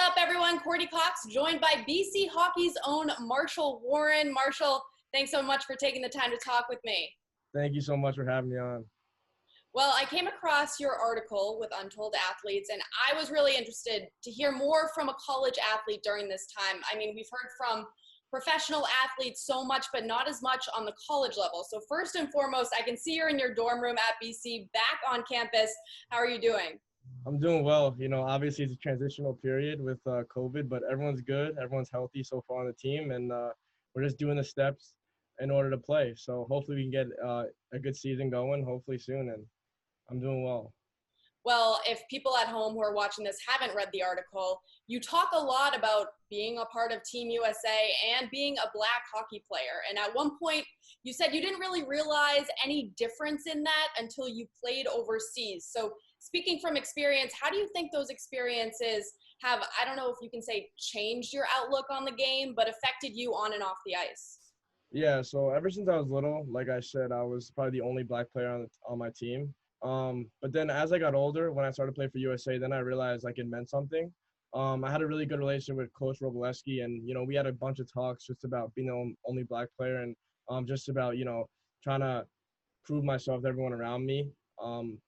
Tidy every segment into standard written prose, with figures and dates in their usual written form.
up, everyone? Courtney Cox, joined by BC Hockey's own Marshall Warren. Marshall, thanks so much for taking the time to talk with me. Thank you so much for having me on. Well, I came across your article with Untold Athletes, and I was really interested to hear more from a college athlete during this time. I mean, we've heard from professional athletes so much, but not as much on the college level. So first and foremost, I can see you're in your dorm room at BC, back on campus. How are you doing? I'm doing well. You know, obviously it's a transitional period with COVID, but everyone's good. Everyone's healthy so far on the team, and we're just doing the steps in order to play. So hopefully we can get a good season going, hopefully soon, and I'm doing well. Well, if people at home who are watching this haven't read the article, you talk a lot about being a part of Team USA and being a black hockey player. And at one point, you said you didn't really realize any difference in that until you played overseas. So speaking from experience, how do you think those experiences have, I don't know if you can say changed your outlook on the game, but affected you on and off the ice? Yeah, so ever since I was little, like I said, I was probably the only black player on my team. But then as I got older, when I started playing for USA, then I realized like it meant something. I had a really good relationship with Coach Robleski, and we had a bunch of talks just about being the only black player, and just about trying to prove myself to everyone around me.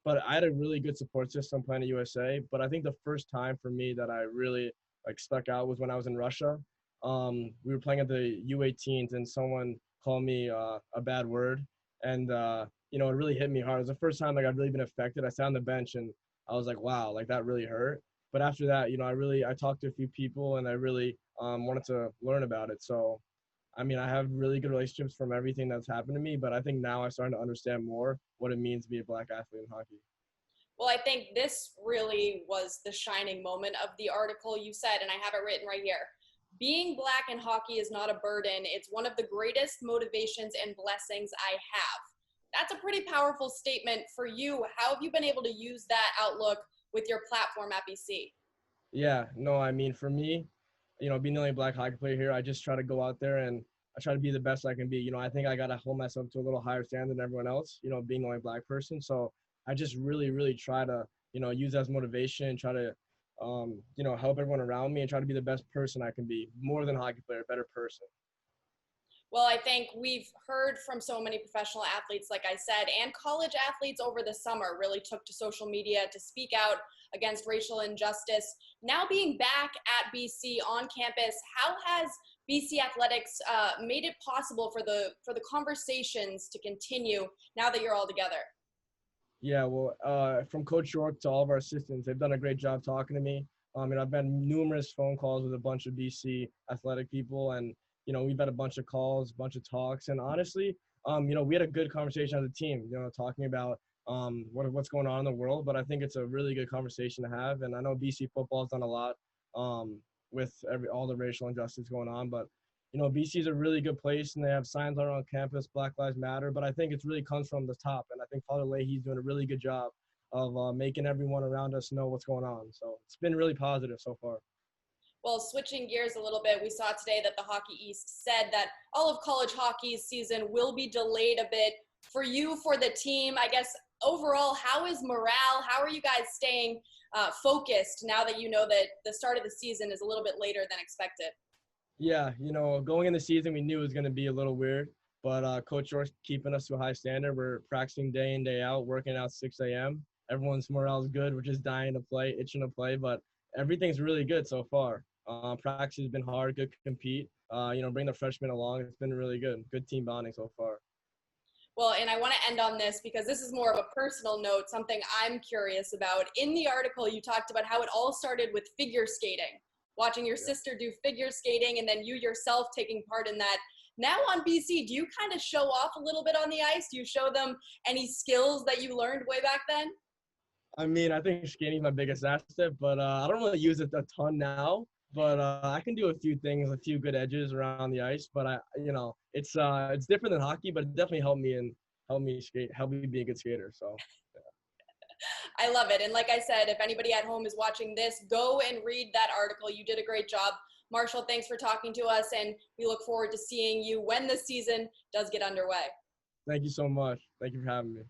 But I had a really good support system playing at USA. But I think the first time for me that I really stuck out was when I was in Russia. We were playing at the U18s, and someone called me a bad word, and it really hit me hard. It was the first time I'd really been affected. I sat on the bench and I was like, wow, like that really hurt. But after that, I talked to a few people, and I really wanted to learn about it. So, I mean, I have really good relationships from everything that's happened to me, but I think now I'm starting to understand more what it means to be a black athlete in hockey. Well, I think this really was the shining moment of the article you said, and I have it written right here. Being black in hockey is not a burden. It's one of the greatest motivations and blessings I have. That's a pretty powerful statement for you. How have you been able to use that outlook with your platform at BC? Yeah, no, I mean, for me, being the only black hockey player here, I just try to go out there and I try to be the best I can be. I think I got to hold myself to a little higher standard than everyone else, being the only black person. So I just really, really try to, use that as motivation, try to, help everyone around me and try to be the best person I can be, more than a hockey player, a better person. Well, I think we've heard from so many professional athletes, like I said, and college athletes over the summer really took to social media to speak out against racial injustice. Now being back at BC on campus, how has BC Athletics made it possible for the conversations to continue now that you're all together? Yeah, well, from Coach York to all of our assistants, they've done a great job talking to me. And I've been numerous phone calls with a bunch of BC athletic people, and we've had a bunch of calls, a bunch of talks, and honestly, we had a good conversation as a team, talking about what's going on in the world. But I think it's a really good conversation to have, and I know BC football's done a lot with all the racial injustice going on, but BC is a really good place, and they have signs around campus, Black Lives Matter. But I think it really comes from the top, and I think Father Leahy's doing a really good job of making everyone around us know what's going on. So it's been really positive so far. Well, switching gears a little bit, we saw today that the Hockey East said that all of college hockey's season will be delayed a bit. For you, for the team, I guess overall, how is morale? How are you guys staying focused now that you know that the start of the season is a little bit later than expected? Yeah, going in the season, we knew it was going to be a little weird, but Coach York's keeping us to a high standard. We're practicing day in, day out, working out 6 a.m. Everyone's morale is good. We're just dying to play, itching to play, but everything's really good so far. Practice has been hard, good to compete. Bring the freshmen along. It's been really good. Good team bonding so far. Well, and I want to end on this because this is more of a personal note, something I'm curious about. In the article, you talked about how it all started with figure skating, watching your sister do figure skating, and then you yourself taking part in that. Now on BC, do you kind of show off a little bit on the ice? Do you show them any skills that you learned way back then? I mean, I think skating is my biggest asset, but I don't really use it a ton now. But I can do a few things, a few good edges around the ice. But it's different than hockey, but it definitely helped me skate, helped me be a good skater. So. Yeah. I love it. And like I said, if anybody at home is watching this, go and read that article. You did a great job. Marshall, thanks for talking to us, and we look forward to seeing you when the season does get underway. Thank you so much. Thank you for having me.